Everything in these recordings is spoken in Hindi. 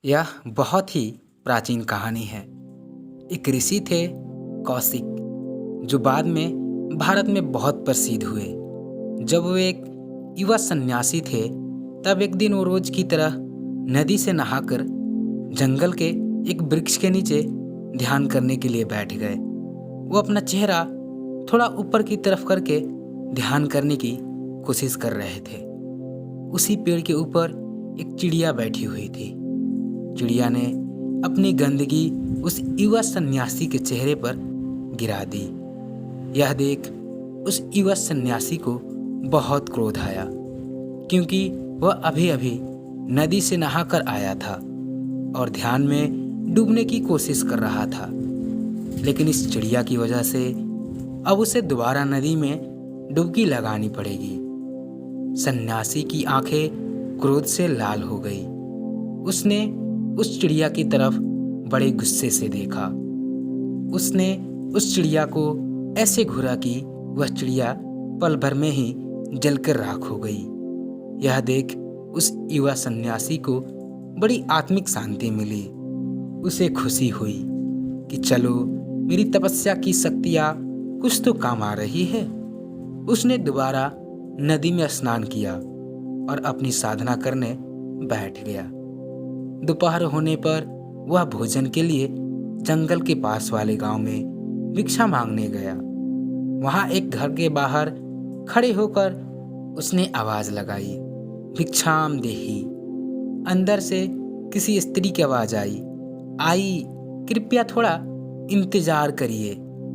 यह बहुत ही प्राचीन कहानी है। एक ऋषि थे कौशिक, जो बाद में भारत में बहुत प्रसिद्ध हुए। जब वो एक युवा सन्यासी थे, तब एक दिन वो रोज की तरह नदी से नहाकर जंगल के एक वृक्ष के नीचे ध्यान करने के लिए बैठ गए। वो अपना चेहरा थोड़ा ऊपर की तरफ करके ध्यान करने की कोशिश कर रहे थे। उसी पेड़ के ऊपर एक चिड़िया बैठी हुई थी। चिड़िया ने अपनी गंदगी उस युवा सन्यासी के चेहरे पर गिरा दी। यह देख उस युवा सन्यासी को बहुत क्रोध आया, क्योंकि वह अभी अभी नदी से नहाकर आया था और ध्यान में डूबने की कोशिश कर रहा था। लेकिन इस चिड़िया की वजह से अब उसे दोबारा नदी में डुबकी लगानी पड़ेगी। सन्यासी की आंखें क्रोध से लाल हो गई। उसने उस चिड़िया की तरफ बड़े गुस्से से देखा। उसने उस चिड़िया को ऐसे घूरा कि वह चिड़िया पल भर में ही जलकर राख हो गई। यह देख उस युवा सन्यासी को बड़ी आत्मिक शांति मिली। उसे खुशी हुई कि चलो, मेरी तपस्या की शक्तियाँ कुछ तो काम आ रही है। उसने दोबारा नदी में स्नान किया और अपनी साधना करने बैठ गया। दोपहर होने पर वह भोजन के लिए जंगल के पास वाले गांव में भिक्षा मांगने गया। वहां एक घर के बाहर खड़े होकर उसने आवाज लगाई, भिक्षाम देही। अंदर से किसी स्त्री की आवाज आई, कृपया थोड़ा इंतजार करिए,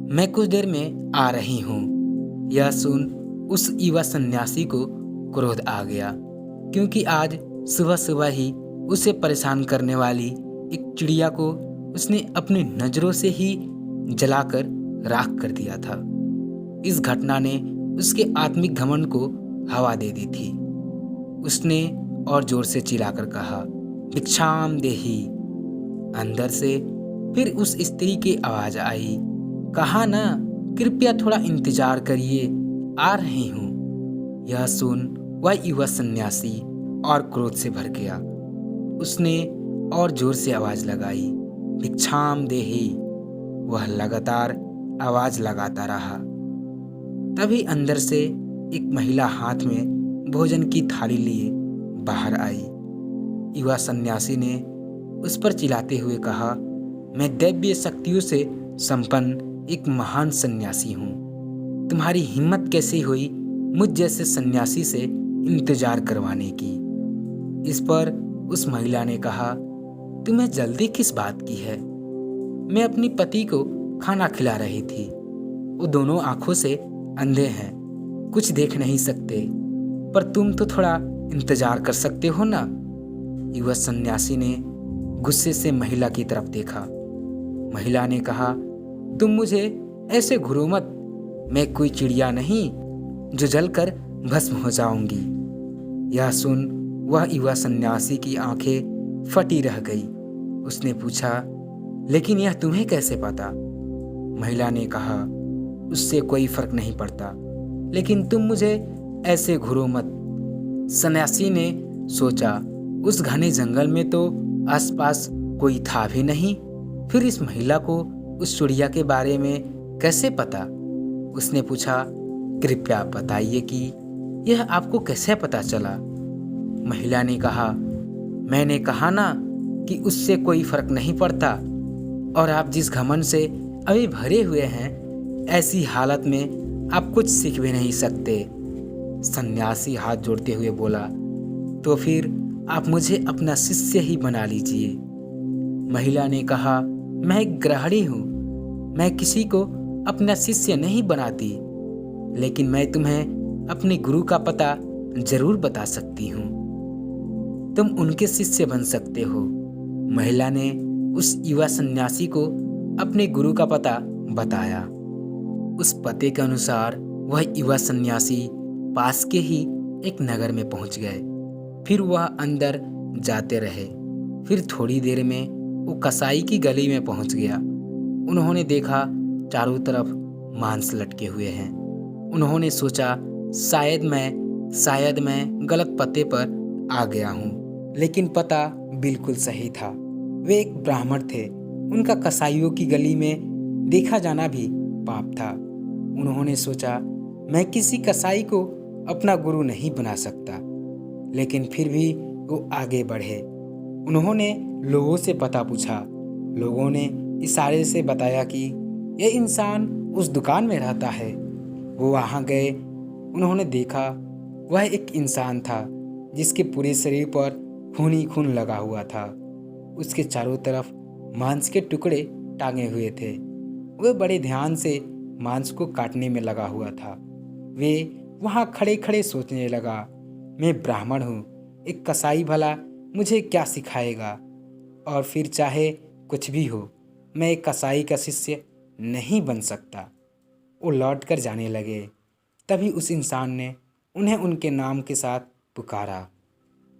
मैं कुछ देर में आ रही हूँ। यह सुन उस युवा सन्यासी को क्रोध आ गया, क्योंकि आज सुबह सुबह ही उसे परेशान करने वाली एक चिड़िया को उसने अपनी नजरों से ही जलाकर राख कर दिया था। इस घटना ने उसके आत्मिक घमंड को हवा दे दी थी। उसने और जोर से चिल्लाकर कहा, भिक्षाम देही। अंदर से फिर उस स्त्री की आवाज आई, कहा ना, कृपया थोड़ा इंतजार करिए, आ रही हूं। यह सुन वह युवा सन्यासी और क्रोध से भर गया। उसने और जोर से आवाज लगाई, भिक्षाम देही। वह लगातार आवाज लगाता रहा। तभी अंदर से एक महिला हाथ में भोजन की थाली लिए बाहर आई। युवा सन्यासी ने उस पर चिल्लाते हुए कहा, मैं दैवीय शक्तियों से संपन्न एक महान सन्यासी हूँ। तुम्हारी हिम्मत कैसे हुई मुझ जैसे सन्यासी से इंतजार करवाने की। इस पर उस महिला ने कहा, तुम्हें जल्दी किस बात की है? मैं अपनी पति को खाना खिला रही थी। वो दोनों आंखों से अंधे हैं, कुछ देख नहीं सकते, पर तुम तो थोड़ा इंतजार कर सकते हो ना। युवा सन्यासी ने गुस्से से महिला की तरफ देखा। महिला ने कहा, तुम मुझे ऐसे घूरो मत, मैं कोई चिड़िया नहीं जो जलकर भस्म हो जाऊंगी। यह सुन वह युवा सन्यासी की आंखें फटी रह गई। उसने पूछा, लेकिन यह तुम्हें कैसे पता? महिला ने कहा, उससे कोई फर्क नहीं पड़ता, लेकिन तुम मुझे ऐसे घूरो मत। सन्यासी ने सोचा, उस घने जंगल में तो आसपास कोई था भी नहीं, फिर इस महिला को उस चिड़िया के बारे में कैसे पता? उसने पूछा, कृपया बताइए कि यह आपको कैसे पता चला? महिला ने कहा, मैंने कहा ना कि उससे कोई फर्क नहीं पड़ता, और आप जिस घमंड से अभी भरे हुए हैं, ऐसी हालत में आप कुछ सीख भी नहीं सकते। सन्यासी हाथ जोड़ते हुए बोला, तो फिर आप मुझे अपना शिष्य ही बना लीजिए। महिला ने कहा, मैं एक गृहिणी हूँ, मैं किसी को अपना शिष्य नहीं बनाती, लेकिन मैं तुम्हें अपने गुरु का पता जरूर बता सकती हूँ। तुम उनके शिष्य बन सकते हो। महिला ने उस युवा सन्यासी को अपने गुरु का पता बताया। उस पते के अनुसार वह युवा सन्यासी पास के ही एक नगर में पहुंच गए। फिर वह अंदर जाते रहे। फिर थोड़ी देर में वो कसाई की गली में पहुंच गया। उन्होंने देखा चारों तरफ मांस लटके हुए हैं। उन्होंने सोचा, शायद मैं गलत पते पर आ गया हूँ, लेकिन पता बिल्कुल सही था। वे एक ब्राह्मण थे। उनका कसाईयों की गली में देखा जाना भी पाप था। उन्होंने सोचा, मैं किसी कसाई को अपना गुरु नहीं बना सकता, लेकिन फिर भी वो आगे बढ़े। उन्होंने लोगों से पता पूछा। लोगों ने इशारे से बताया कि यह इंसान उस दुकान में रहता है। वो वहाँ गए। उन्होंने देखा वह एक इंसान था जिसके पूरे शरीर पर खून ही खून लगा हुआ था। उसके चारों तरफ मांस के टुकड़े टांगे हुए थे। वह बड़े ध्यान से मांस को काटने में लगा हुआ था। वे वहाँ खड़े खड़े सोचने लगा, मैं ब्राह्मण हूँ, एक कसाई भला मुझे क्या सिखाएगा, और फिर चाहे कुछ भी हो, मैं एक कसाई का शिष्य नहीं बन सकता। वो लौट कर जाने लगे। तभी उस इंसान ने उन्हें उनके नाम के साथ पुकारा।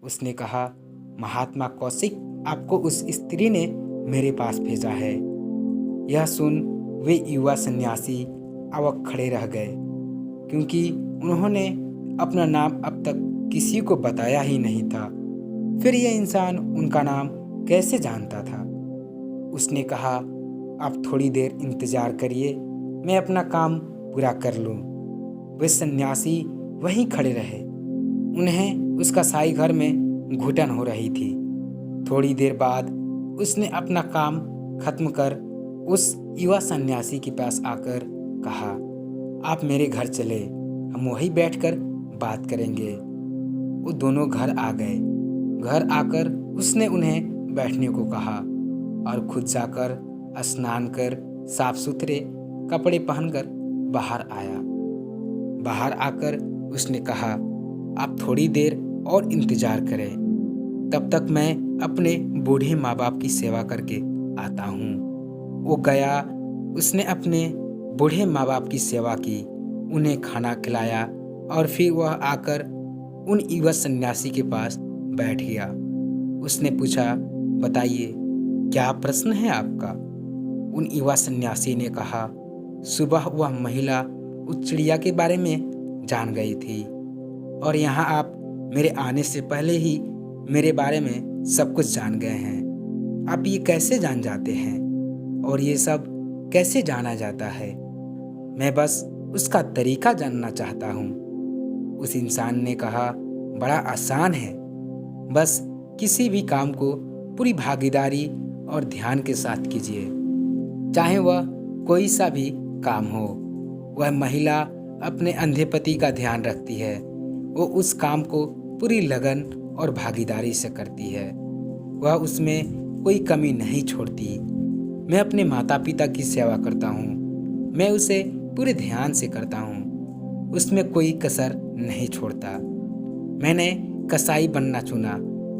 उसने कहा, महात्मा कौशिक, आपको उस स्त्री ने मेरे पास भेजा है। यह सुन वे युवा सन्यासी अवाक खड़े रह गए, क्योंकि उन्होंने अपना नाम अब तक किसी को बताया ही नहीं था। फिर यह इंसान उनका नाम कैसे जानता था? उसने कहा, आप थोड़ी देर इंतजार करिए, मैं अपना काम पूरा कर लूं। वे सन्यासी वहीं खड़े रहे। उन्हें उस कसाई घर में घुटन हो रही थी। थोड़ी देर बाद उसने अपना काम खत्म कर उस युवा सन्यासी के पास आकर कहा, आप मेरे घर चले, हम वहीं बैठकर बात करेंगे। वो दोनों घर आ गए। घर आकर उसने उन्हें बैठने को कहा और खुद जाकर स्नान कर साफ सुथरे कपड़े पहनकर बाहर आया। बाहर आकर उसने कहा, आप थोड़ी देर और इंतजार करें, तब तक मैं अपने बूढ़े माँ बाप की सेवा करके आता हूँ। वो गया। उसने अपने बूढ़े माँ बाप की सेवा की, उन्हें खाना खिलाया और फिर वह आकर उन युवा सन्यासी के पास बैठ गया। उसने पूछा, बताइए, क्या प्रश्न है आपका? उन युवा सन्यासी ने कहा, सुबह वह महिला उस चिड़िया के बारे में जान गई थी और यहाँ आप मेरे आने से पहले ही मेरे बारे में सब कुछ जान गए हैं। आप ये कैसे जान जाते हैं और ये सब कैसे जाना जाता है? मैं बस उसका तरीका जानना चाहता हूँ। उस इंसान ने कहा, बड़ा आसान है, बस किसी भी काम को पूरी भागीदारी और ध्यान के साथ कीजिए, चाहे वह कोई सा भी काम हो। वह महिला अपने अंधे पति का ध्यान रखती है। वो उस काम को पूरी लगन और भागीदारी से करती है। वह उसमें कोई कमी नहीं छोड़ती। मैं अपने माता पिता की सेवा करता हूँ। मैं उसे पूरे ध्यान से करता हूँ, उसमें कोई कसर नहीं छोड़ता। मैंने कसाई बनना चुना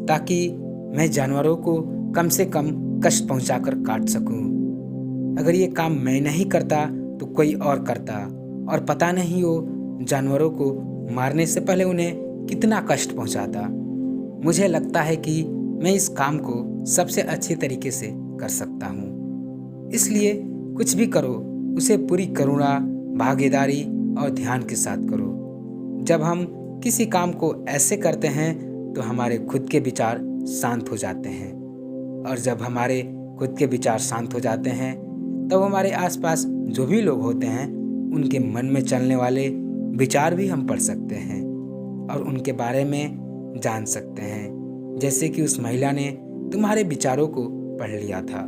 ताकि मैं जानवरों को कम से कम कष्ट पहुंचाकर काट सकूं। अगर ये काम मैं नहीं करता तो कोई और करता, और पता नहीं वो जानवरों को मारने से पहले उन्हें कितना कष्ट पहुंचाता। मुझे लगता है कि मैं इस काम को सबसे अच्छे तरीके से कर सकता हूँ। इसलिए कुछ भी करो, उसे पूरी करुणा, भागीदारी और ध्यान के साथ करो। जब हम किसी काम को ऐसे करते हैं तो हमारे खुद के विचार शांत हो जाते हैं, और जब हमारे खुद के विचार शांत हो जाते हैं तब हमारे आसपास जो भी लोग होते हैं उनके मन में चलने वाले विचार भी हम पढ़ सकते हैं और उनके बारे में जान सकते हैं, जैसे कि उस महिला ने तुम्हारे विचारों को पढ़ लिया था।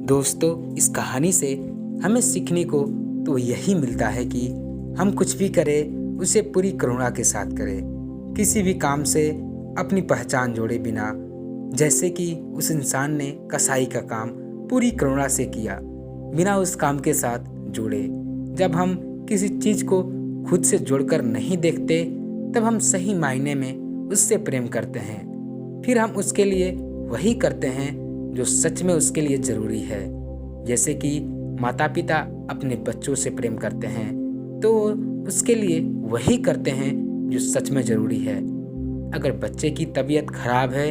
दोस्तों, इस कहानी से हमें सीखने को तो यही मिलता है कि हम कुछ भी करें उसे पूरी करुणा के साथ करें, किसी भी काम से अपनी पहचान जोड़े बिना, जैसे कि उस इंसान ने कसाई का काम पूरी करुणा से किया, बिना उस काम के साथ जुड़े। जब हम किसी चीज़ को खुद से जोड़कर नहीं देखते तब हम सही मायने में उससे प्रेम करते हैं। फिर हम उसके लिए वही करते हैं जो सच में उसके लिए ज़रूरी है। जैसे कि माता पिता अपने बच्चों से प्रेम करते हैं तो उसके लिए वही करते हैं जो सच में ज़रूरी है। अगर बच्चे की तबीयत खराब है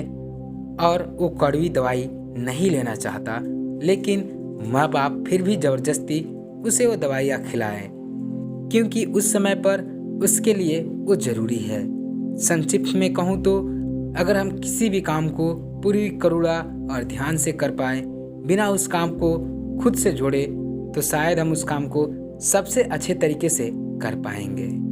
और वो कड़वी दवाई नहीं लेना चाहता, लेकिन माँ बाप फिर भी ज़बरदस्ती उसे वो दवाइयाँ खिलाएं, क्योंकि उस समय पर उसके लिए वो ज़रूरी है। संक्षिप्त में कहूँ तो अगर हम किसी भी काम को पूरी करुणा और ध्यान से कर पाए, बिना उस काम को खुद से जोड़े, तो शायद हम उस काम को सबसे अच्छे तरीके से कर पाएंगे।